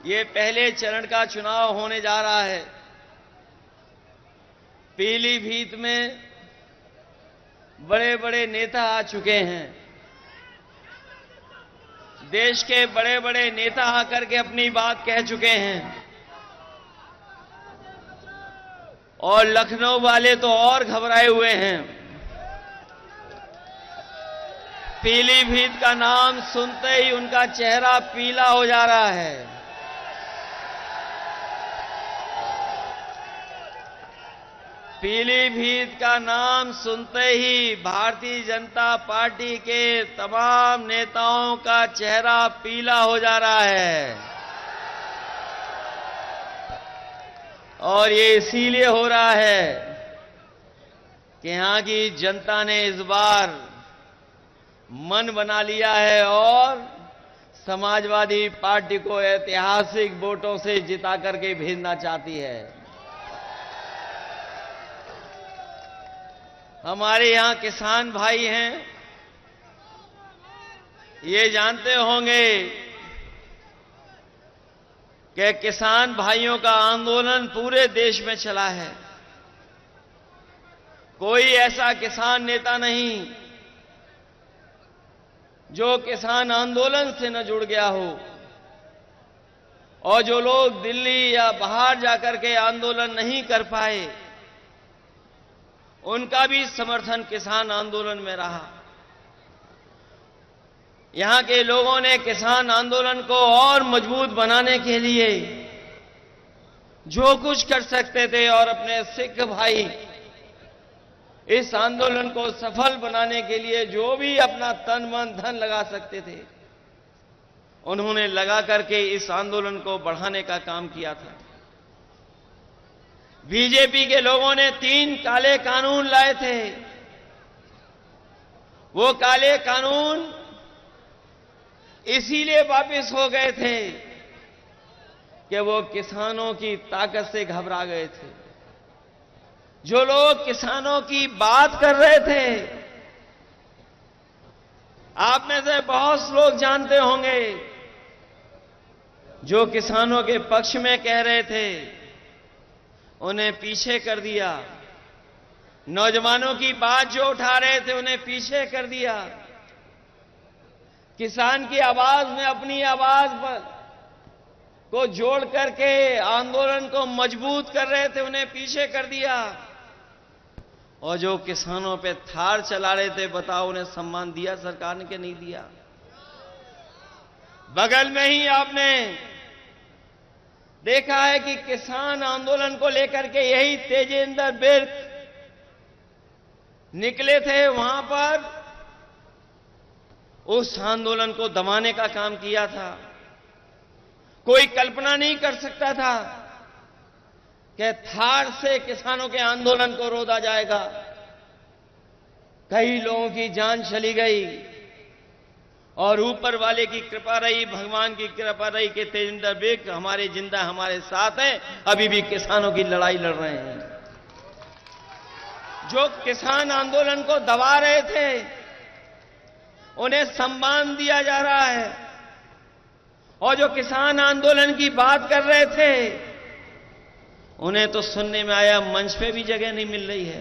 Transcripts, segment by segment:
ये पहले चरण का चुनाव होने जा रहा है। पीलीभीत में बड़े बड़े नेता आ चुके हैं। देश के बड़े बड़े नेता आकर के अपनी बात कह चुके हैं और लखनऊ वाले तो और घबराए हुए हैं। पीलीभीत का नाम सुनते ही उनका चेहरा पीला हो जा रहा है। पीलीभीत का नाम सुनते ही भारतीय जनता पार्टी के तमाम नेताओं का चेहरा पीला हो जा रहा है और ये इसीलिए हो रहा है कि यहां की जनता ने इस बार मन बना लिया है और समाजवादी पार्टी को ऐतिहासिक वोटों से जिता करके भेजना चाहती है। हमारे यहां किसान भाई हैं, ये जानते होंगे कि किसान भाइयों का आंदोलन पूरे देश में चला है। कोई ऐसा किसान नेता नहीं जो किसान आंदोलन से न जुड़ गया हो और जो लोग दिल्ली या बाहर जाकर के आंदोलन नहीं कर पाए उनका भी समर्थन किसान आंदोलन में रहा। यहां के लोगों ने किसान आंदोलन को और मजबूत बनाने के लिए जो कुछ कर सकते थे और अपने सिख भाई इस आंदोलन को सफल बनाने के लिए जो भी अपना तन मन धन लगा सकते थे उन्होंने लगा करके इस आंदोलन को बढ़ाने का काम किया था। बीजेपी के लोगों ने 3 काले कानून लाए थे। वो काले कानून इसीलिए वापस हो गए थे कि वो किसानों की ताकत से घबरा गए थे। जो लोग किसानों की बात कर रहे थे, आप में से बहुत लोग जानते होंगे, जो किसानों के पक्ष में कह रहे थे उन्हें पीछे कर दिया। नौजवानों की बात जो उठा रहे थे उन्हें पीछे कर दिया। किसान की आवाज में अपनी आवाज को जोड़ करके आंदोलन को मजबूत कर रहे थे उन्हें पीछे कर दिया। और जो किसानों पे थार चला रहे थे, बताओ उन्हें सम्मान दिया सरकार ने कि नहीं दिया? बगल में ही आपने देखा है कि किसान आंदोलन को लेकर के यही तेजेंद्र बिर्क निकले थे, वहां पर उस आंदोलन को दबाने का काम किया था। कोई कल्पना नहीं कर सकता था कि थार से किसानों के आंदोलन को रोका जाएगा। कई लोगों की जान चली गई और ऊपर वाले की कृपा रही, भगवान की कृपा रही कि तेजेंद्र बिर्क हमारे जिंदा हमारे साथ हैं, अभी भी किसानों की लड़ाई लड़ रहे हैं। जो किसान आंदोलन को दबा रहे थे उन्हें सम्मान दिया जा रहा है और जो किसान आंदोलन की बात कर रहे थे उन्हें तो सुनने में आया मंच पे भी जगह नहीं मिल रही है।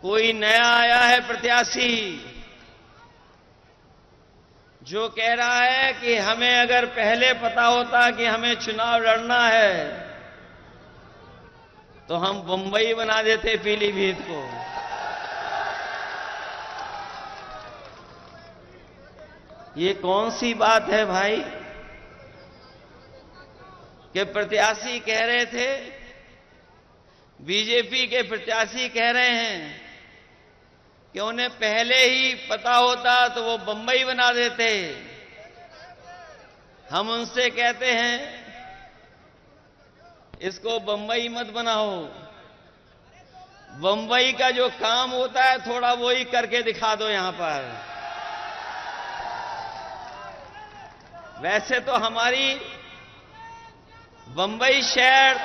कोई नया आया है प्रत्याशी जो कह रहा है कि हमें अगर पहले पता होता कि हमें चुनाव लड़ना है तो हम बंबई बना देते पीलीभीत को। ये कौन सी बात है भाई कि प्रत्याशी कह रहे थे, बीजेपी के प्रत्याशी कह रहे हैं कि उन्हें पहले ही पता होता तो वो बंबई बना देते। हम उनसे कहते हैं इसको बंबई मत बनाओ। बंबई का जो काम होता है थोड़ा वो ही करके दिखा दो यहां पर। वैसे तो हमारी बंबई शहर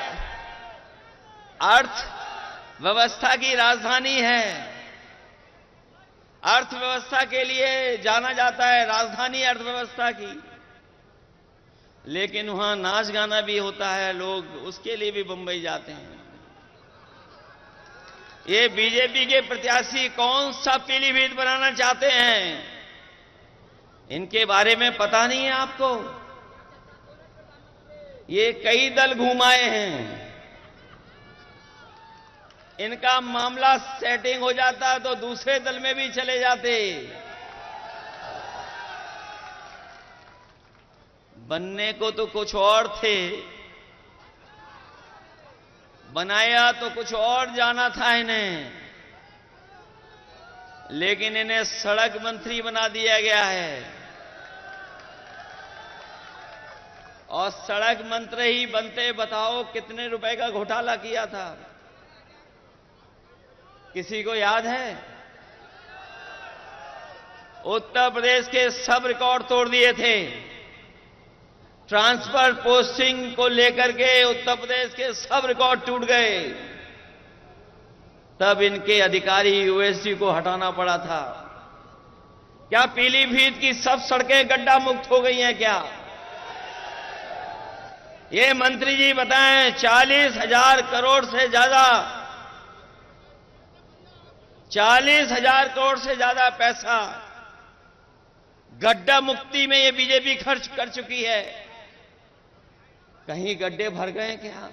अर्थव्यवस्था की राजधानी है। अर्थव्यवस्था के लिए जाना जाता है, राजधानी अर्थव्यवस्था की। लेकिन वहां नाच गाना भी होता है, लोग उसके लिए भी बंबई जाते हैं। ये बीजेपी के प्रत्याशी कौन सा पीलीभीत बनाना चाहते हैं, इनके बारे में पता नहीं है आपको। ये कई दल घुमाए हैं, इनका मामला सेटिंग हो जाता तो दूसरे दल में भी चले जाते। बनने को तो कुछ और थे, बनाया तो कुछ और जाना था इन्हें, लेकिन इन्हें सड़क मंत्री बना दिया गया है। और सड़क मंत्री ही बनते बताओ कितने रुपए का घोटाला किया था, किसी को याद है? उत्तर प्रदेश के सब रिकॉर्ड तोड़ दिए थे। ट्रांसफर पोस्टिंग को लेकर के उत्तर प्रदेश के सब रिकॉर्ड टूट गए। तब इनके अधिकारी यूएससी को हटाना पड़ा था। क्या पीलीभीत की सब सड़कें गड्ढा मुक्त हो गई हैं क्या? ये मंत्री जी बताएं, 40,000 करोड़ से ज्यादा, 40,000 करोड़ से ज्यादा पैसा गड्ढा मुक्ति में ये बीजेपी खर्च कर चुकी है। कहीं गड्ढे भर गए क्या?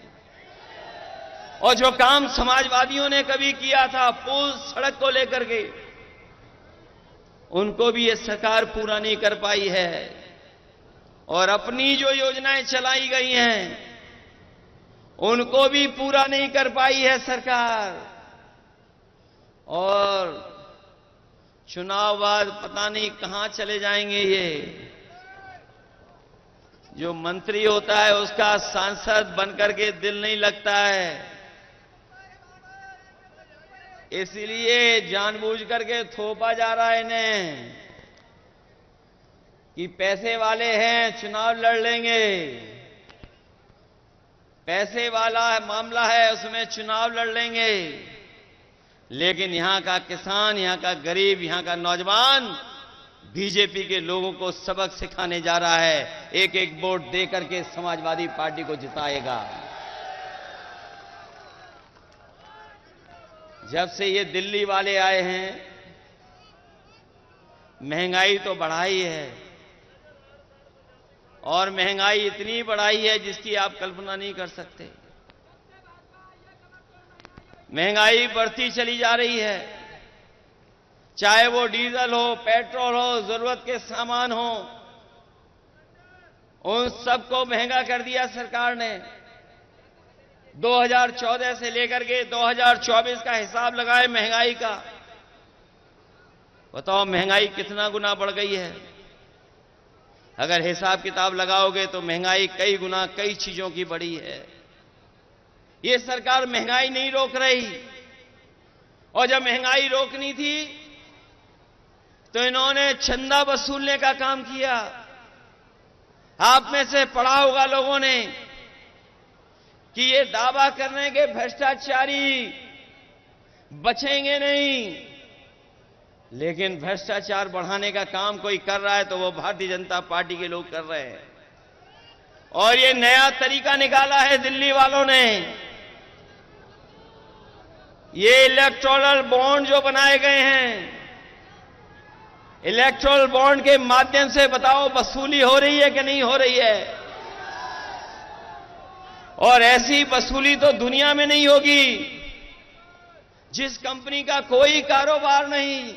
और जो काम समाजवादियों ने कभी किया था पुल सड़क को लेकर के, उनको भी ये सरकार पूरा नहीं कर पाई है। और अपनी जो योजनाएं चलाई गई हैं उनको भी पूरा नहीं कर पाई है सरकार। और चुनाव बाद पता नहीं कहां चले जाएंगे ये। जो मंत्री होता है उसका सांसद बनकर के दिल नहीं लगता है, इसलिए जानबूझ करके थोपा जा रहा है इन्हें कि पैसे वाले हैं, चुनाव लड़ लेंगे। पैसे वाला मामला है, उसमें चुनाव लड़ लेंगे। लेकिन यहां का किसान, यहां का गरीब, यहां का नौजवान बीजेपी के लोगों को सबक सिखाने जा रहा है। एक एक वोट देकर के समाजवादी पार्टी को जिताएगा। जब से ये दिल्ली वाले आए हैं, महंगाई तो बढ़ाई है, और महंगाई इतनी बढ़ाई है जिसकी आप कल्पना नहीं कर सकते। महंगाई बढ़ती चली जा रही है, चाहे वो डीजल हो, पेट्रोल हो, जरूरत के सामान हो, उन सबको महंगा कर दिया सरकार ने। 2014 से लेकर के 2024 का हिसाब लगाए महंगाई का, बताओ महंगाई कितना गुना बढ़ गई है। अगर हिसाब किताब लगाओगे तो महंगाई कई गुना कई चीजों की बढ़ी है। ये सरकार महंगाई नहीं रोक रही, और जब महंगाई रोकनी थी तो इन्होंने चंदा वसूलने का काम किया। आप में से पढ़ा होगा लोगों ने कि ये दावा करने के भ्रष्टाचारी बचेंगे नहीं, लेकिन भ्रष्टाचार बढ़ाने का काम कोई कर रहा है तो वो भारतीय जनता पार्टी के लोग कर रहे हैं। और ये नया तरीका निकाला है दिल्ली वालों ने। ये इलेक्टोरल बॉन्ड जो बनाए गए हैं, इलेक्टोरल बॉन्ड के माध्यम से बताओ वसूली हो रही है कि नहीं हो रही है? और ऐसी वसूली तो दुनिया में नहीं होगी। जिस कंपनी का कोई कारोबार नहीं,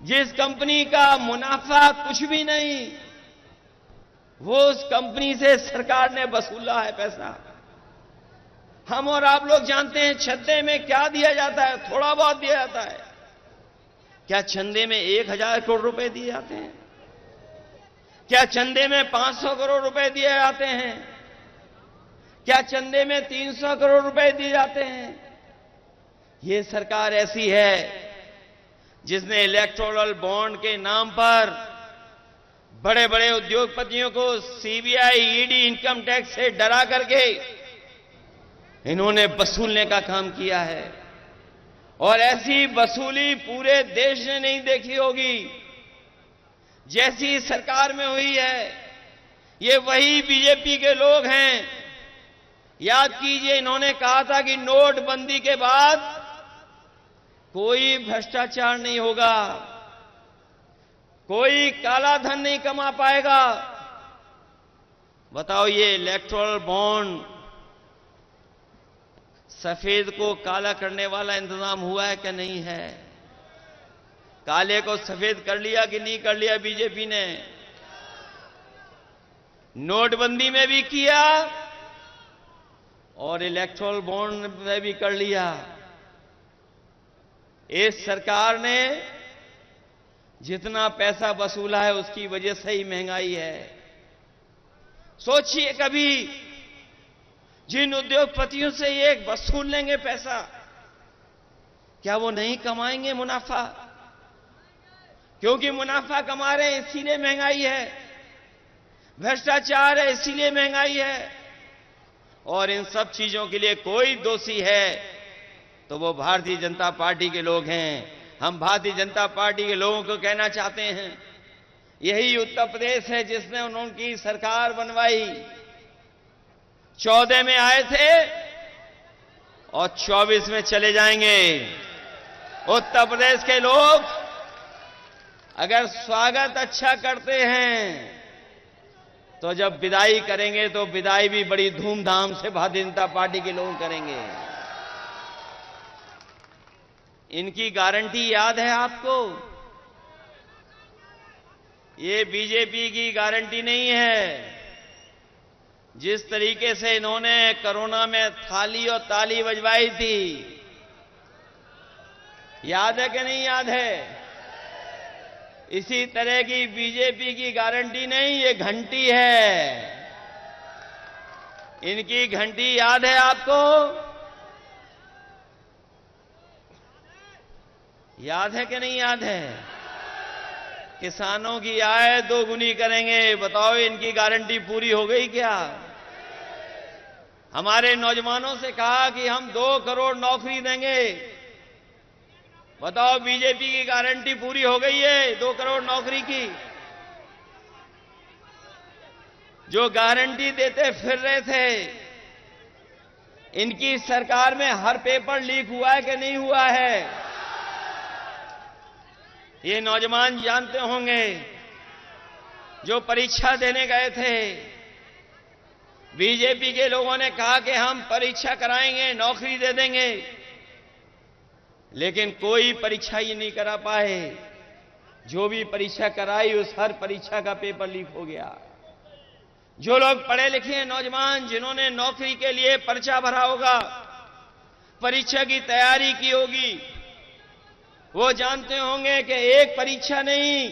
जिस कंपनी का मुनाफा कुछ भी नहीं, वो उस कंपनी से सरकार ने वसूला है पैसा। हम और आप लोग जानते हैं चंदे में क्या दिया जाता है, थोड़ा बहुत दिया जाता है। क्या चंदे में 1,000 करोड़ रुपए दिए जाते हैं? क्या चंदे में 500 करोड़ रुपए दिए जाते हैं? क्या चंदे में 300 करोड़ रुपए दिए जाते हैं? ये सरकार ऐसी है जिसने इलेक्टोरल बॉन्ड के नाम पर बड़े बड़े उद्योगपतियों को सीबीआई, ईडी, इनकम टैक्स से डरा करके इन्होंने वसूलने का काम किया है। और ऐसी वसूली पूरे देश ने नहीं देखी होगी जैसी सरकार में हुई है। ये वही बीजेपी के लोग हैं। याद कीजिए, इन्होंने कहा था कि नोटबंदी के बाद कोई भ्रष्टाचार नहीं होगा, कोई काला धन नहीं कमा पाएगा। बताओ, ये इलेक्टोरल बॉन्ड, सफेद को काला करने वाला इंतजाम हुआ है क्या? नहीं है। काले को सफेद कर लिया कि नहीं कर लिया बीजेपी ने? नोटबंदी में भी किया और इलेक्टोरल बॉन्ड में भी कर लिया। इस सरकार ने जितना पैसा वसूला है उसकी वजह से ही महंगाई है। सोचिए, कभी जिन उद्योगपतियों से ये वसूल लेंगे पैसा, क्या वो नहीं कमाएंगे मुनाफा? क्योंकि मुनाफा कमा रहे हैं इसीलिए महंगाई है, भ्रष्टाचार है इसीलिए महंगाई है। और इन सब चीजों के लिए कोई दोषी है तो वो भारतीय जनता पार्टी के लोग हैं। हम भारतीय जनता पार्टी के लोगों को कहना चाहते हैं, यही उत्तर प्रदेश है जिसने उनकी सरकार बनवाई। 14 में आए थे और 24 में चले जाएंगे। उत्तर प्रदेश के लोग अगर स्वागत अच्छा करते हैं तो जब विदाई करेंगे तो विदाई भी बड़ी धूमधाम से भारतीय जनता पार्टी के लोग करेंगे। इनकी गारंटी याद है आपको? ये बीजेपी की गारंटी नहीं है। जिस तरीके से इन्होंने कोरोना में थाली और ताली बजवाई थी, याद है कि नहीं याद है? इसी तरह की बीजेपी की गारंटी नहीं, ये घंटी है। इनकी घंटी याद है आपको? याद है कि नहीं याद है? किसानों की आय दोगुनी करेंगे। बताओ, इनकी गारंटी पूरी हो गई क्या? हमारे नौजवानों से कहा कि हम 2 करोड़ नौकरी देंगे। बताओ, बीजेपी की गारंटी पूरी हो गई है 2 करोड़ नौकरी की? जो गारंटी देते फिर रहे थे, इनकी सरकार में हर पेपर लीक हुआ है कि नहीं हुआ है? ये नौजवान जानते होंगे, जो परीक्षा देने गए थे, बीजेपी के लोगों ने कहा कि हम परीक्षा कराएंगे, नौकरी दे देंगे, लेकिन कोई परीक्षा ही नहीं करा पाए। जो भी परीक्षा कराई उस हर परीक्षा का पेपर लीक हो गया। जो लोग पढ़े लिखे हैं नौजवान, जिन्होंने नौकरी के लिए पर्चा भरा होगा, परीक्षा की तैयारी की होगी, वो जानते होंगे कि एक परीक्षा नहीं,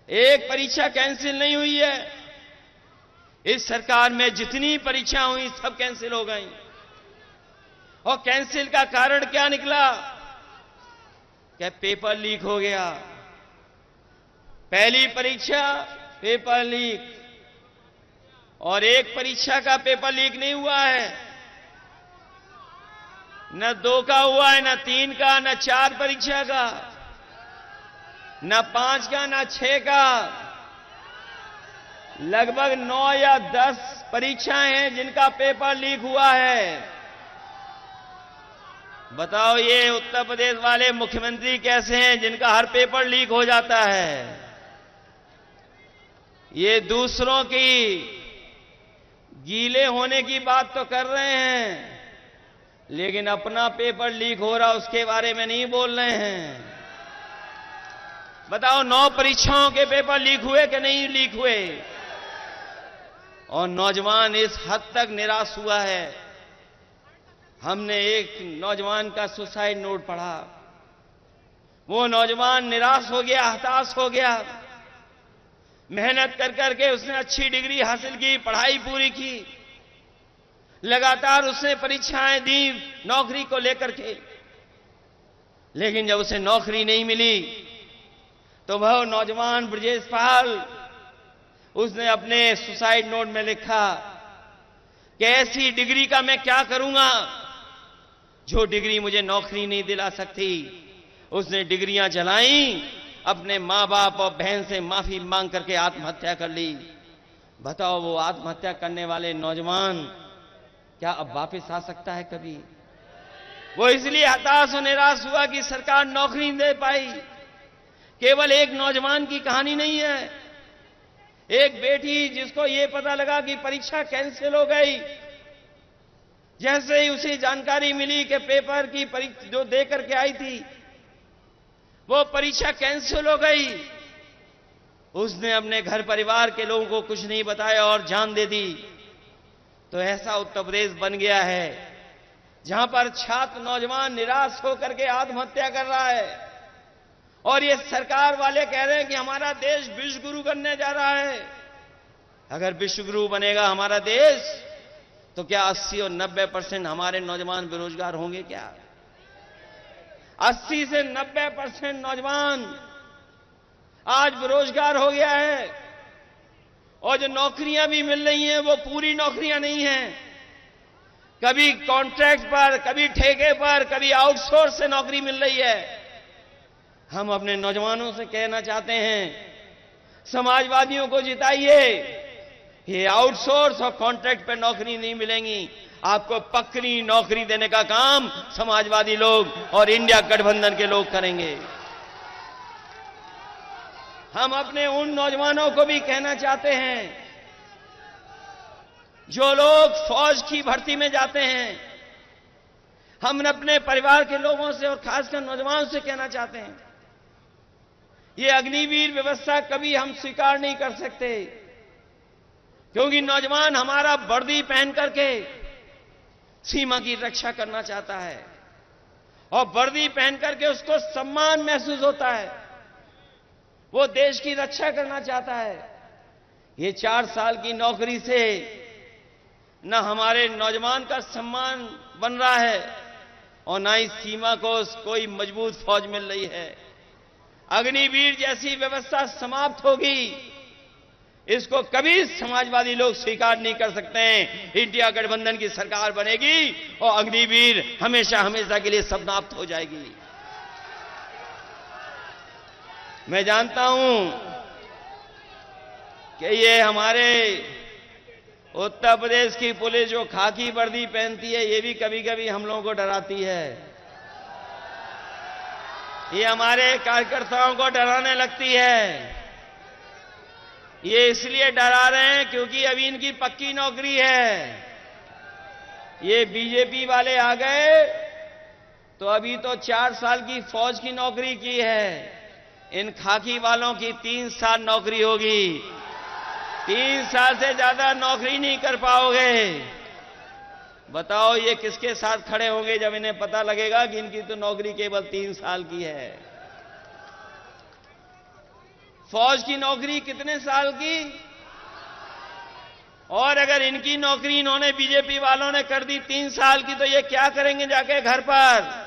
एक परीक्षा कैंसिल नहीं हुई है। इस सरकार में जितनी परीक्षा हुई सब कैंसिल हो गई। और कैंसिल का कारण क्या निकला? क्या पेपर लीक हो गया। पहली परीक्षा पेपर लीक, और एक परीक्षा का पेपर लीक नहीं हुआ है। न 2 का हुआ है, न 3 का, न 4 परीक्षा का, न 5 का, न 6 का। लगभग 9 या 10 परीक्षाएं हैं जिनका पेपर लीक हुआ है। बताओ, ये उत्तर प्रदेश वाले मुख्यमंत्री कैसे हैं जिनका हर पेपर लीक हो जाता है? ये दूसरों की गीले होने की बात तो कर रहे हैं, लेकिन अपना पेपर लीक हो रहा उसके बारे में नहीं बोल रहे हैं। बताओ, 9 परीक्षाओं के पेपर लीक हुए कि नहीं लीक हुए? और नौजवान इस हद तक निराश हुआ है। हमने एक नौजवान का सुसाइड नोट पढ़ा। वो नौजवान निराश हो गया, हताश हो गया। मेहनत कर करके उसने अच्छी डिग्री हासिल की, पढ़ाई पूरी की, लगातार उसने परीक्षाएं दी नौकरी को लेकर के, लेकिन जब उसे नौकरी नहीं मिली तो वह नौजवान ब्रजेश पाल, उसने अपने सुसाइड नोट में लिखा कि ऐसी डिग्री का मैं क्या करूंगा जो डिग्री मुझे नौकरी नहीं दिला सकती। उसने डिग्रियां जलाई, अपने मां बाप और बहन से माफी मांग करके आत्महत्या कर ली। बताओ, वो आत्महत्या करने वाले नौजवान क्या अब वापस आ सकता है कभी? वो इसलिए हताश और निराश हुआ कि सरकार नौकरी नहीं दे पाई। केवल एक नौजवान की कहानी नहीं है। एक बेटी जिसको ये पता लगा कि परीक्षा कैंसिल हो गई, जैसे ही उसे जानकारी मिली कि पेपर की परीक्षा जो दे करके आई थी वो परीक्षा कैंसिल हो गई, उसने अपने घर परिवार के लोगों को कुछ नहीं बताया और जान दे दी। तो ऐसा उत्तर प्रदेश बन गया है जहां पर छात्र नौजवान निराश होकर के आत्महत्या कर रहा है और ये सरकार वाले कह रहे हैं कि हमारा देश विश्व गुरु बनने जा रहा है। अगर विश्व गुरु बनेगा हमारा देश तो क्या 80 और 90% हमारे नौजवान बेरोजगार होंगे क्या? 80 से 90% नौजवान आज बेरोजगार हो गया है और जो नौकरियां भी मिल रही हैं वो पूरी नौकरियां नहीं हैं। कभी कॉन्ट्रैक्ट पर, कभी ठेके पर, कभी आउटसोर्स से नौकरी मिल रही है। हम अपने नौजवानों से कहना चाहते हैं, समाजवादियों को जिताइए। ये आउटसोर्स और कॉन्ट्रैक्ट पे नौकरी नहीं मिलेंगी, आपको पक्की नौकरी देने का काम समाजवादी लोग और इंडिया गठबंधन के लोग करेंगे। हम अपने उन नौजवानों को भी कहना चाहते हैं जो लोग फौज की भर्ती में जाते हैं। हम अपने परिवार के लोगों से और खासकर नौजवानों से कहना चाहते हैं, ये अग्निवीर व्यवस्था कभी हम स्वीकार नहीं कर सकते, क्योंकि नौजवान हमारा वर्दी पहन करके सीमा की रक्षा करना चाहता है और वर्दी पहन करके उसको सम्मान महसूस होता है, वो देश की रक्षा करना चाहता है। ये 4 साल की नौकरी से न हमारे नौजवान का सम्मान बन रहा है और न ही सीमा को कोई मजबूत फौज मिल रही है। अग्निवीर जैसी व्यवस्था समाप्त होगी, इसको कभी समाजवादी लोग स्वीकार नहीं कर सकते हैं। इंडिया गठबंधन की सरकार बनेगी और अग्निवीर हमेशा हमेशा के लिए समाप्त हो जाएगी। मैं जानता हूं कि ये हमारे उत्तर प्रदेश की पुलिस जो खाकी वर्दी पहनती है, ये भी कभी कभी हम लोगों को डराती है। ये हमारे कार्यकर्ताओं को डराने लगती है। ये इसलिए डरा रहे हैं क्योंकि अभी इनकी पक्की नौकरी है। ये बीजेपी वाले आ गए तो अभी तो 4 साल की फौज की नौकरी की है, इन खाकी वालों की 3 साल नौकरी होगी। 3 साल से ज्यादा नौकरी नहीं कर पाओगे। बताओ ये किसके साथ खड़े होंगे जब इन्हें पता लगेगा कि इनकी तो नौकरी केवल 3 साल की है। फौज की नौकरी कितने साल की? और अगर इनकी नौकरी इन्होंने बीजेपी वालों ने कर दी 3 साल की, तो ये क्या करेंगे जाके घर पर?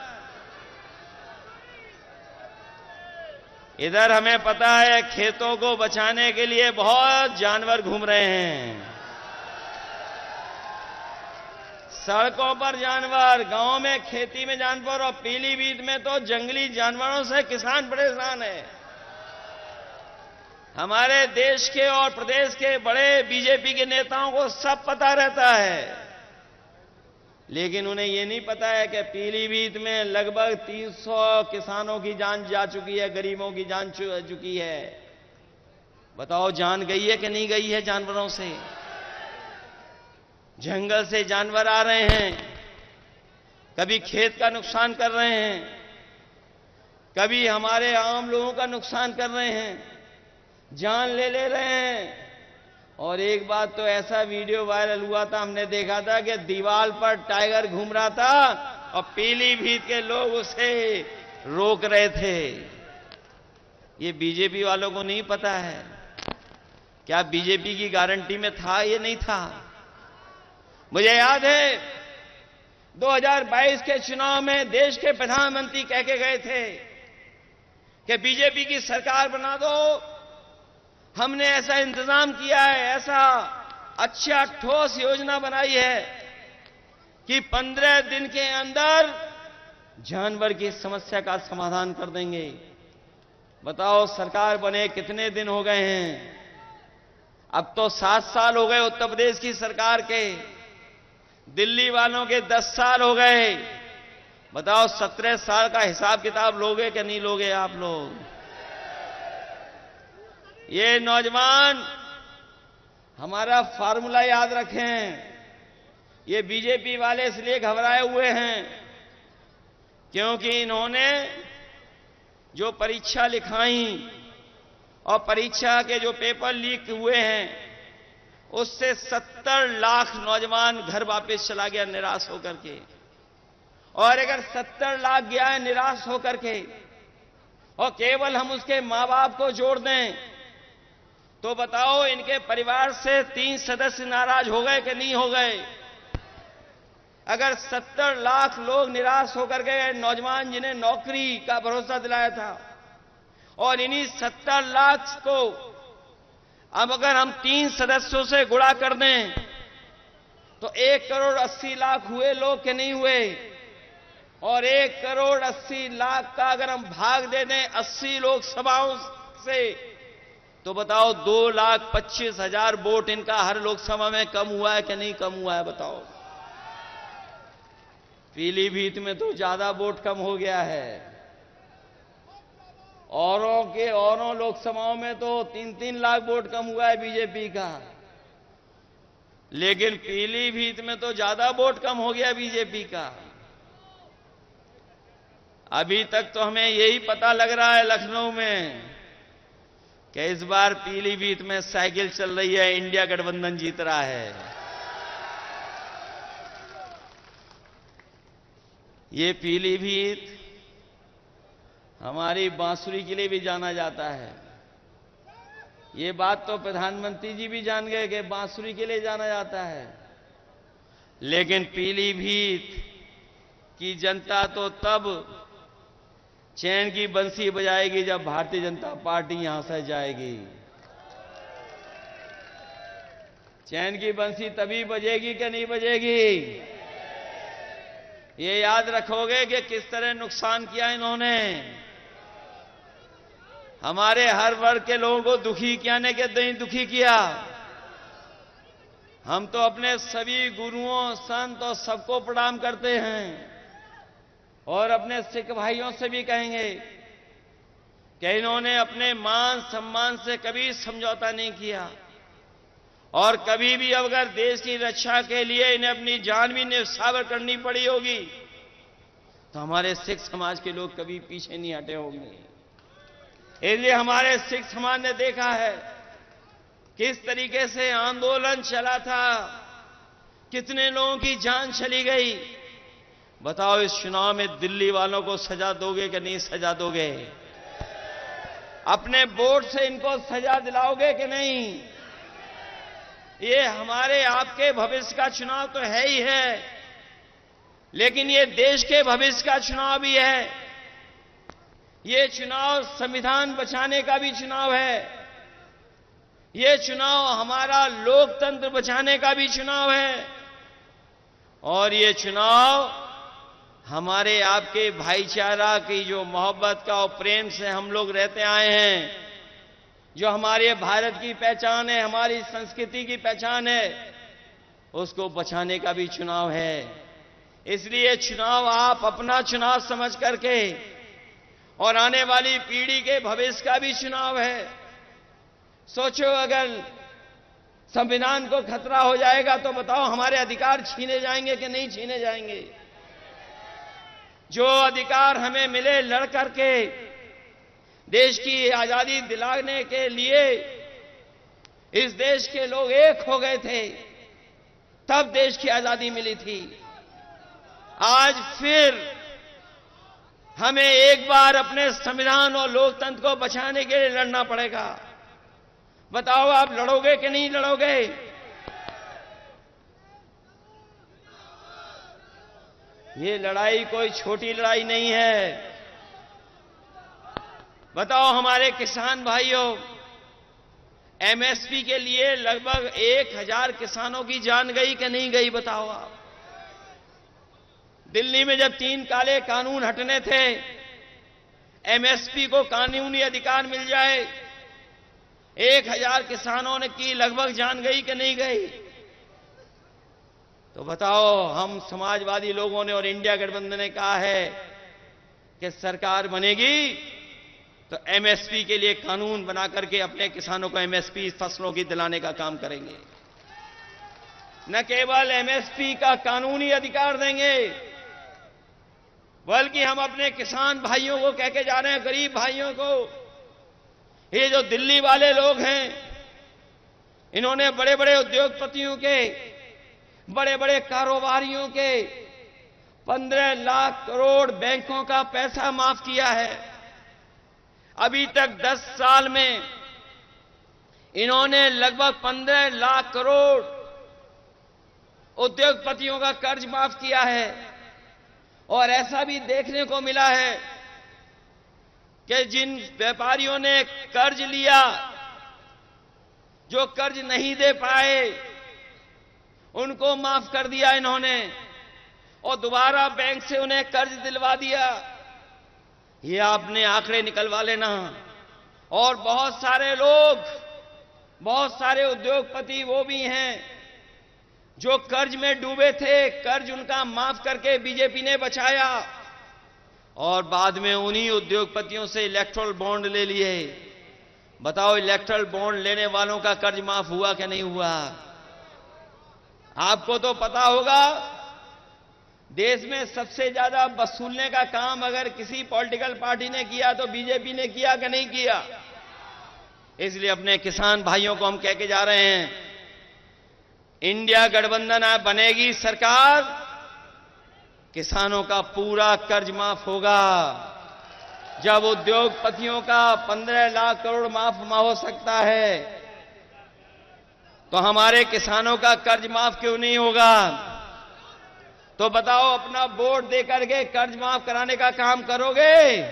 इधर हमें पता है खेतों को बचाने के लिए बहुत जानवर घूम रहे हैं, सड़कों पर जानवर, गांव में खेती में जानवर और पीलीभीत में तो जंगली जानवरों से किसान परेशान है। हमारे देश के और प्रदेश के बड़े बीजेपी के नेताओं को सब पता रहता है, लेकिन उन्हें यह नहीं पता है कि पीलीभीत में लगभग 300 किसानों की जान जा चुकी है, गरीबों की जान चुकी है। बताओ जान गई है कि नहीं गई है जानवरों से? जंगल से जानवर आ रहे हैं, कभी खेत का नुकसान कर रहे हैं, कभी हमारे आम लोगों का नुकसान कर रहे हैं, जान ले रहे हैं। और एक बात तो ऐसा वीडियो वायरल हुआ था, हमने देखा था कि दीवार पर टाइगर घूम रहा था और पीलीभीत के लोग उसे रोक रहे थे। ये बीजेपी वालों को नहीं पता है क्या बीजेपी की गारंटी में था? ये नहीं था। मुझे याद है 2022 के चुनाव में देश के प्रधानमंत्री कह के गए थे कि बीजेपी की सरकार बना दो, हमने ऐसा इंतजाम किया है, ऐसा अच्छा ठोस योजना बनाई है कि 15 दिन के अंदर जानवर की समस्या का समाधान कर देंगे। बताओ सरकार बने कितने दिन हो गए हैं? अब तो 7 साल हो गए उत्तर प्रदेश की सरकार के, दिल्ली वालों के 10 साल हो गए। बताओ 17 साल का हिसाब किताब लोगे कि नहीं लोगे आप लोग? ये नौजवान हमारा फार्मूला याद रखें। ये बीजेपी वाले इसलिए घबराए हुए हैं क्योंकि इन्होंने जो परीक्षा लिखाई और परीक्षा के जो पेपर लीक हुए हैं उससे 70 लाख नौजवान घर वापस चला गया निराश होकर के। और अगर 70 लाख गया है निराश होकर के और केवल हम उसके मां बाप को जोड़ दें तो बताओ इनके परिवार से 3 सदस्य नाराज हो गए कि नहीं हो गए? अगर 70 लाख लोग निराश होकर गए, नौजवान जिन्हें नौकरी का भरोसा दिलाया था, और इन्हीं 70 लाख को अब अगर हम 3 सदस्यों से गुणा कर दें तो 1 करोड़ 80 लाख हुए लोग के नहीं हुए? और 1 करोड़ 80 लाख का अगर हम भाग दे दें 80 लोकसभाओं से तो बताओ 2,25,000 वोट इनका हर लोकसभा में कम हुआ है कि नहीं कम हुआ है? बताओ। पीलीभीत में तो ज्यादा वोट कम हो गया है। औरों लोकसभाओं में तो 3-3 लाख वोट कम हुआ है बीजेपी का, लेकिन पीलीभीत में तो ज्यादा वोट कम हो गया बीजेपी का। अभी तक तो हमें यही पता लग रहा है लखनऊ में कि इस बार पीलीभीत में साइकिल चल रही है, इंडिया गठबंधन जीत रहा है। ये पीलीभीत हमारी बांसुरी के लिए भी जाना जाता है। ये बात तो प्रधानमंत्री जी भी जान गए कि बांसुरी के लिए जाना जाता है, लेकिन पीलीभीत की जनता तो तब चैन की बंसी बजाएगी जब भारतीय जनता पार्टी यहां से जाएगी। चैन की बंसी तभी बजेगी कि नहीं बजेगी? ये याद रखोगे कि किस तरह नुकसान किया इन्होंने। हमारे हर वर्ग के लोगों को दुखी किया ने के नहीं दुखी किया। हम तो अपने सभी गुरुओं, संत और सबको प्रणाम करते हैं और अपने सिख भाइयों से भी कहेंगे कि इन्होंने अपने मान सम्मान से कभी समझौता नहीं किया और कभी भी अगर देश की रक्षा के लिए इन्हें अपनी जान भी न्यौछावर करनी पड़ी होगी तो हमारे सिख समाज के लोग कभी पीछे नहीं हटे होंगे। इसलिए हमारे सिख समाज ने देखा है किस तरीके से आंदोलन चला था, कितने लोगों की जान चली गई। बताओ इस चुनाव में दिल्ली वालों को सजा दोगे कि नहीं सजा दोगे? अपने वोट से इनको सजा दिलाओगे कि नहीं? ये हमारे आपके भविष्य का चुनाव तो है ही है, लेकिन ये देश के भविष्य का चुनाव भी है। ये चुनाव संविधान बचाने का भी चुनाव है। ये चुनाव हमारा लोकतंत्र बचाने का भी चुनाव है और ये चुनाव हमारे आपके भाईचारा की जो मोहब्बत का और प्रेम से हम लोग रहते आए हैं, जो हमारे भारत की पहचान है, हमारी संस्कृति की पहचान है, उसको बचाने का भी चुनाव है। इसलिए चुनाव आप अपना चुनाव समझ करके और आने वाली पीढ़ी के भविष्य का भी चुनाव है। सोचो अगर संविधान को खतरा हो जाएगा तो बताओ हमारे अधिकार छीने जाएंगे कि नहीं छीने जाएंगे? जो अधिकार हमें मिले लड़ करके देश की आजादी दिलाने के लिए इस देश के लोग एक हो गए थे, तब देश की आजादी मिली थी। आज फिर हमें एक बार अपने संविधान और लोकतंत्र को बचाने के लिए लड़ना पड़ेगा। बताओ आप लड़ोगे कि नहीं लड़ोगे? ये लड़ाई कोई छोटी लड़ाई नहीं है। बताओ हमारे किसान भाइयों, एमएसपी के लिए लगभग 1000 किसानों की जान गई कि नहीं गई? बताओ आप। दिल्ली में जब 3 काले कानून हटने थे, एमएसपी को कानूनी अधिकार मिल जाए, 1000 किसानों ने की लगभग जान गई कि नहीं गई? तो बताओ, हम समाजवादी लोगों ने और इंडिया गठबंधन ने कहा है कि सरकार बनेगी तो एमएसपी के लिए कानून बना करके अपने किसानों को एमएसपी फसलों की दिलाने का काम करेंगे। न केवल एमएसपी का कानूनी अधिकार देंगे, बल्कि हम अपने किसान भाइयों को कह के जा रहे हैं, गरीब भाइयों को, ये जो दिल्ली वाले लोग हैं, इन्होंने बड़े बड़े उद्योगपतियों के, बड़े बड़े कारोबारियों के 15 लाख करोड़ बैंकों का पैसा माफ किया है। अभी तक 10 साल में इन्होंने लगभग 15 लाख करोड़ उद्योगपतियों का कर्ज माफ किया है। और ऐसा भी देखने को मिला है कि जिन व्यापारियों ने कर्ज लिया, जो कर्ज नहीं दे पाए, उनको माफ कर दिया इन्होंने और दोबारा बैंक से उन्हें कर्ज दिलवा दिया। ये आपने आंकड़े निकलवा लेना। और बहुत सारे लोग, बहुत सारे उद्योगपति वो भी हैं जो कर्ज में डूबे थे, कर्ज उनका माफ करके बीजेपी ने बचाया और बाद में उन्हीं उद्योगपतियों से इलेक्ट्रल बॉन्ड ले लिए। बताओ, इलेक्ट्रल बॉन्ड लेने वालों का कर्ज माफ हुआ कि नहीं हुआ? आपको तो पता होगा, देश में सबसे ज्यादा वसूलने का काम अगर किसी पॉलिटिकल पार्टी ने किया तो बीजेपी ने किया कि नहीं किया? इसलिए अपने किसान भाइयों को हम कह के जा रहे हैं, इंडिया गठबंधन बनेगी सरकार, किसानों का पूरा कर्ज माफ होगा। जब उद्योगपतियों का 15 लाख करोड़ माफ हो सकता है, तो हमारे किसानों का कर्ज माफ क्यों नहीं होगा? तो बताओ, अपना वोट देकर के कर्ज माफ कराने का काम करोगे?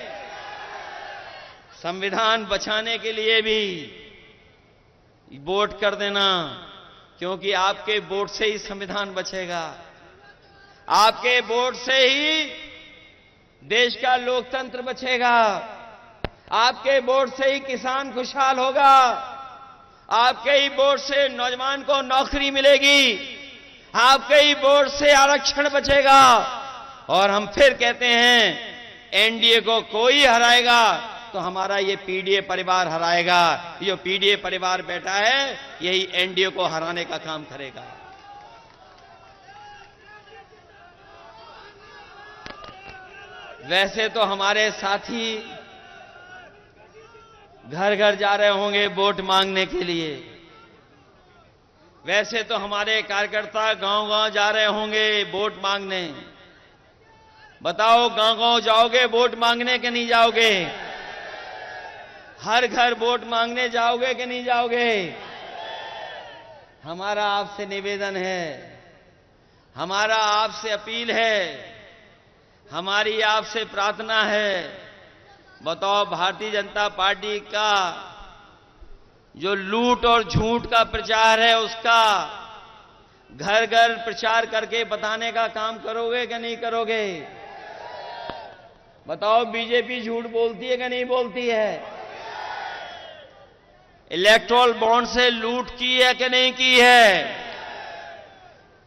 संविधान बचाने के लिए भी वोट कर देना, क्योंकि आपके वोट से ही संविधान बचेगा। आपके वोट से ही देश का लोकतंत्र बचेगा। आपके वोट से ही किसान खुशहाल होगा। आपके ही वोट से नौजवान को नौकरी मिलेगी। आपके ही वोट से आरक्षण बचेगा। और हम फिर कहते हैं, एनडीए को कोई हराएगा तो हमारा ये पीडीए परिवार हराएगा। ये जो पीडीए परिवार बैठा है, यही एनडीए को हराने का काम करेगा। वैसे तो हमारे साथी घर घर जा रहे होंगे वोट मांगने के लिए। वैसे तो हमारे कार्यकर्ता गांव गांव जा रहे होंगे वोट मांगने। बताओ, गांव गांव जाओगे वोट मांगने कि नहीं जाओगे? हर घर वोट मांगने जाओगे कि नहीं जाओगे? हमारा आपसे निवेदन है, हमारा आपसे अपील है, हमारी आपसे प्रार्थना है। बताओ, भारतीय जनता पार्टी का जो लूट और झूठ का प्रचार है, उसका घर घर प्रचार करके बताने का काम करोगे कि नहीं करोगे? बताओ, बीजेपी झूठ बोलती है कि नहीं बोलती है? इलेक्ट्रल बॉन्ड से लूट की है कि नहीं की है?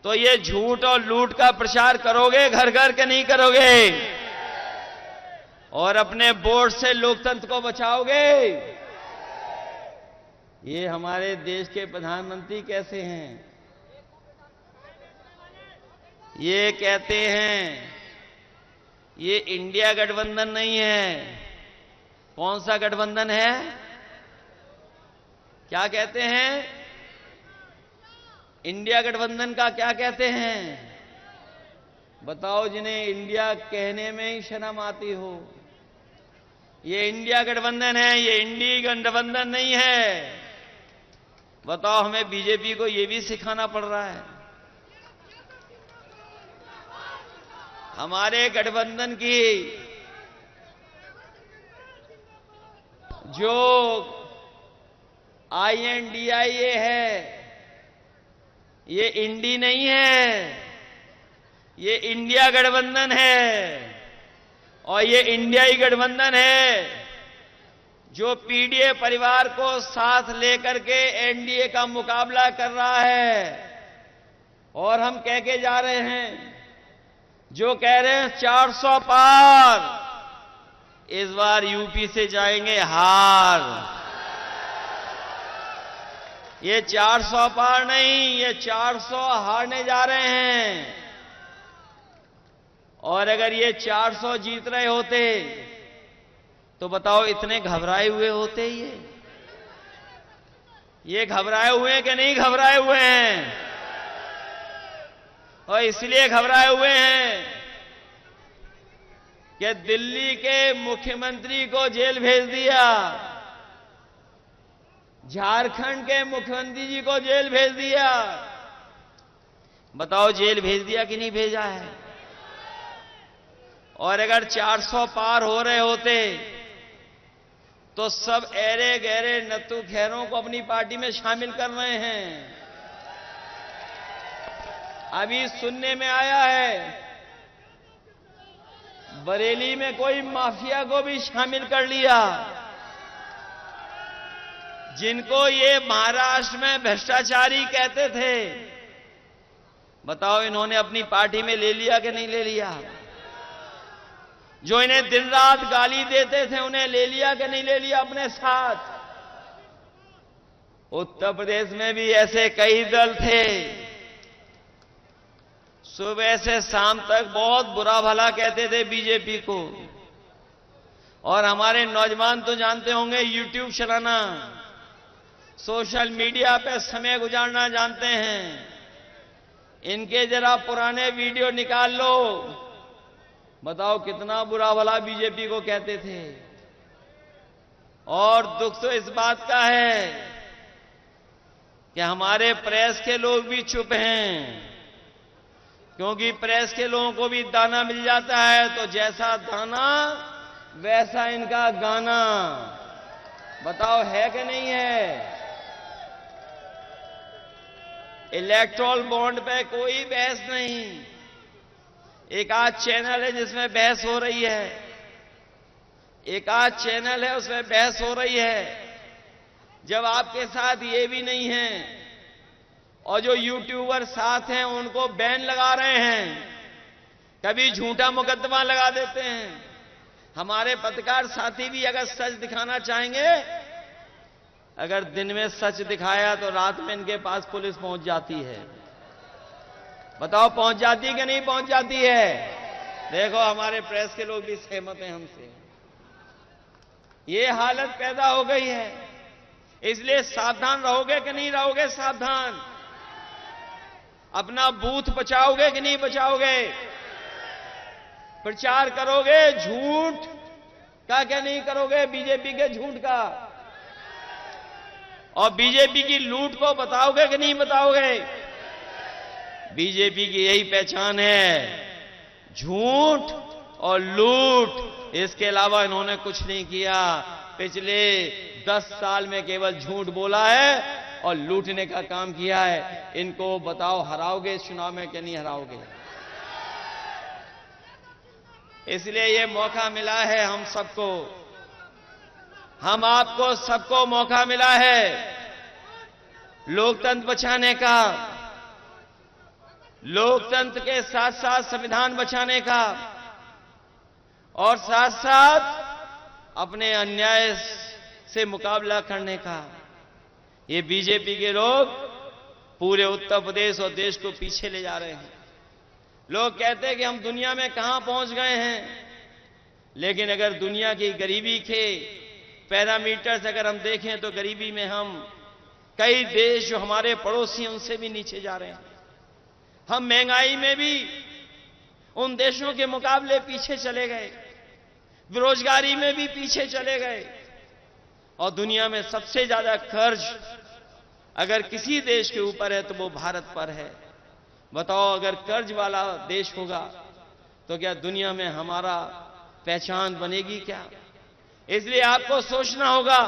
तो ये झूठ और लूट का प्रचार करोगे घर घर के नहीं करोगे? और अपने वोट से लोकतंत्र को बचाओगे? ये हमारे देश के प्रधानमंत्री कैसे हैं? ये कहते हैं ये इंडिया गठबंधन नहीं है। कौन सा गठबंधन है? क्या कहते हैं? इंडिया गठबंधन का क्या कहते हैं? बताओ, जिन्हें इंडिया कहने में ही शर्म आती हो। ये इंडिया गठबंधन है, ये इंडी गठबंधन नहीं है। बताओ, हमें बीजेपी को ये भी सिखाना पड़ रहा है। हमारे गठबंधन की जो INDIA है, ये इंडी नहीं है, ये इंडिया गठबंधन है। और ये इंडियाई गठबंधन है जो पीडीए परिवार को साथ लेकर के एनडीए का मुकाबला कर रहा है। और हम कह के जा रहे हैं, जो कह रहे हैं 400 पार, इस बार यूपी से जाएंगे हार। ये 400 पार नहीं, ये 400 हारने जा रहे हैं। और अगर ये 400 जीत रहे होते तो बताओ इतने घबराए हुए होते ये घबराए हुए हैं कि नहीं घबराए हुए हैं? और इसलिए घबराए हुए हैं कि दिल्ली के मुख्यमंत्री को जेल भेज दिया, झारखंड के मुख्यमंत्री जी को जेल भेज दिया। बताओ जेल भेज दिया कि नहीं भेजा है? और अगर 400 पार हो रहे होते तो सब ऐरे गहरे नत्थु खैरों को अपनी पार्टी में शामिल कर रहे हैं। अभी सुनने में आया है बरेली में कोई माफिया को भी शामिल कर लिया, जिनको ये महाराष्ट्र में भ्रष्टाचारी कहते थे। बताओ इन्होंने अपनी पार्टी में ले लिया कि नहीं ले लिया? जो इन्हें दिन रात गाली देते थे उन्हें ले लिया कि नहीं ले लिया अपने साथ? उत्तर प्रदेश में भी ऐसे कई दल थे, सुबह से शाम तक बहुत बुरा भला कहते थे बीजेपी को। और हमारे नौजवान तो जानते होंगे यूट्यूब चलाना, सोशल मीडिया पे समय गुजारना जानते हैं। इनके जरा पुराने वीडियो निकाल लो, बताओ कितना बुरा भला बीजेपी को कहते थे। और दुख तो इस बात का है कि हमारे प्रेस के लोग भी चुप हैं, क्योंकि प्रेस के लोगों को भी दाना मिल जाता है, तो जैसा दाना वैसा इनका गाना। बताओ है कि नहीं है? इलेक्टोरल बॉन्ड पे कोई बहस नहीं। एक आध चैनल है जिसमें बहस हो रही है, एक आध चैनल है उसमें बहस हो रही है। जब आपके साथ ये भी नहीं है और जो यूट्यूबर साथ हैं उनको बैन लगा रहे हैं, कभी झूठा मुकदमा लगा देते हैं। हमारे पत्रकार साथी भी अगर सच दिखाना चाहेंगे, अगर दिन में सच दिखाया तो रात में इनके पास पुलिस पहुंच जाती है। बताओ पहुंच जाती है कि नहीं पहुंच जाती है? देखो हमारे प्रेस के लोग भी सहमत हैं हमसे। ये हालत पैदा हो गई है, इसलिए सावधान रहोगे कि नहीं रहोगे? सावधान। अपना बूथ बचाओगे कि नहीं बचाओगे? प्रचार करोगे झूठ का क्या नहीं करोगे? बीजेपी के झूठ का। और बीजेपी की लूट को बताओगे कि नहीं बताओगे? बीजेपी की यही पहचान है, झूठ और लूट। इसके अलावा इन्होंने कुछ नहीं किया। पिछले 10 साल में केवल झूठ बोला है और लूटने का काम किया है। इनको बताओ हराओगे इस चुनाव में कि नहीं हराओगे? इसलिए ये मौका मिला है हम सबको, हम आपको सबको मौका मिला है लोकतंत्र बचाने का, लोकतंत्र के साथ साथ संविधान बचाने का, और साथ साथ अपने अन्याय से मुकाबला करने का। ये बीजेपी के लोग पूरे उत्तर प्रदेश और देश को पीछे ले जा रहे हैं। लोग कहते हैं कि हम दुनिया में कहां पहुंच गए हैं, लेकिन अगर दुनिया की गरीबी के पैरामीटर्स अगर हम देखें तो गरीबी में हम कई देश जो हमारे पड़ोसी हैं उनसे भी नीचे जा रहे हैं। हम महंगाई में भी उन देशों के मुकाबले पीछे चले गए, बेरोजगारी में भी पीछे चले गए, और दुनिया में सबसे ज्यादा कर्ज अगर किसी देश के ऊपर है तो वो भारत पर है। बताओ अगर कर्ज वाला देश होगा तो क्या दुनिया में हमारा पहचान बनेगी क्या? इसलिए आपको सोचना होगा,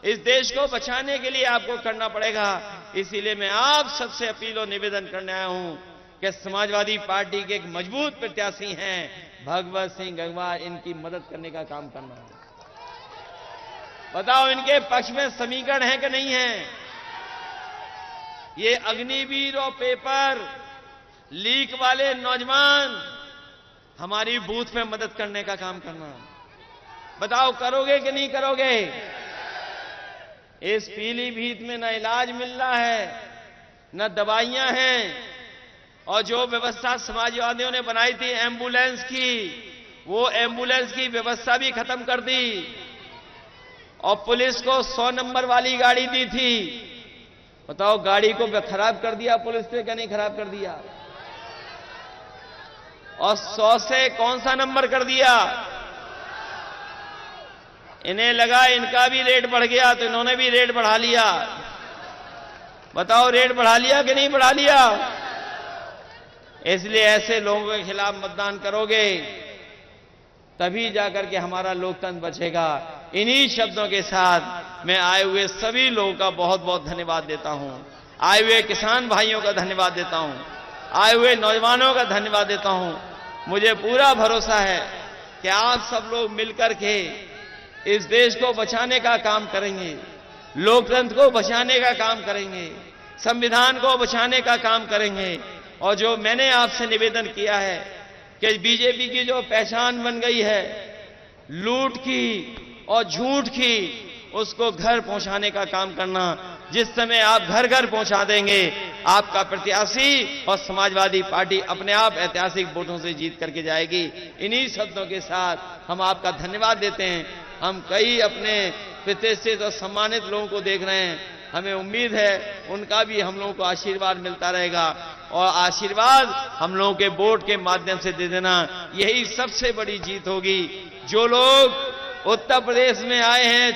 इस देश को बचाने के लिए आपको करना पड़ेगा। इसीलिए मैं आप सबसे अपील और निवेदन करने आया हूं कि समाजवादी पार्टी के एक मजबूत प्रत्याशी हैं भगवत सिंह गंगवार, इनकी मदद करने का काम करना है। बताओ इनके पक्ष में समीकरण है कि नहीं है? ये अग्निवीर और पेपर लीक वाले नौजवान हमारी बूथ में मदद करने का काम करना, बताओ करोगे कि नहीं करोगे? इस पीलीभीत में न इलाज मिल रहा है, न दवाइयां हैं, और जो व्यवस्था समाजवादियों ने बनाई थी एम्बुलेंस की, वो एम्बुलेंस की व्यवस्था भी खत्म कर दी, और पुलिस को 100 नंबर वाली गाड़ी दी थी। बताओ गाड़ी को खराब कर दिया पुलिस ने क्या नहीं खराब कर दिया? और 100 से कौन सा नंबर कर दिया? इन्हें लगा इनका भी रेट बढ़ गया तो इन्होंने भी रेट बढ़ा लिया। बताओ रेट बढ़ा लिया कि नहीं बढ़ा लिया? इसलिए ऐसे लोगों के खिलाफ मतदान करोगे तभी जाकर के हमारा लोकतंत्र बचेगा। इन्हीं शब्दों के साथ मैं आए हुए सभी लोगों का बहुत बहुत धन्यवाद देता हूं। आए हुए किसान भाइयों का धन्यवाद देता हूं, आए हुए नौजवानों का धन्यवाद देता हूं। मुझे पूरा भरोसा है कि आप सब लोग मिलकर के इस देश को बचाने का काम करेंगे, लोकतंत्र को बचाने का काम करेंगे, संविधान को बचाने का काम करेंगे। और जो मैंने आपसे निवेदन किया है कि बीजेपी की जो पहचान बन गई है लूट की और झूठ की, उसको घर पहुंचाने का काम करना। जिस समय आप घर घर पहुंचा देंगे, आपका प्रत्याशी और समाजवादी पार्टी अपने आप ऐतिहासिक वोटों से जीत करके जाएगी। इन्हीं शब्दों के साथ हम आपका धन्यवाद देते हैं। हम कई अपने प्रतिष्ठित और सम्मानित लोगों को देख रहे हैं, हमें उम्मीद है उनका भी हम लोगों को आशीर्वाद मिलता रहेगा, और आशीर्वाद हम लोगों के वोट के माध्यम से दे देना, यही सबसे बड़ी जीत होगी। जो लोग उत्तर प्रदेश में आए हैं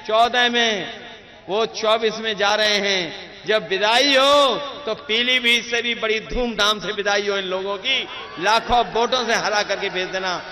14 में, वो 24 में जा रहे हैं। जब विदाई हो तो पीलीभीत से भी बड़ी धूमधाम से विदाई हो इन लोगों की, लाखों वोटों से हरा करके भेज देना।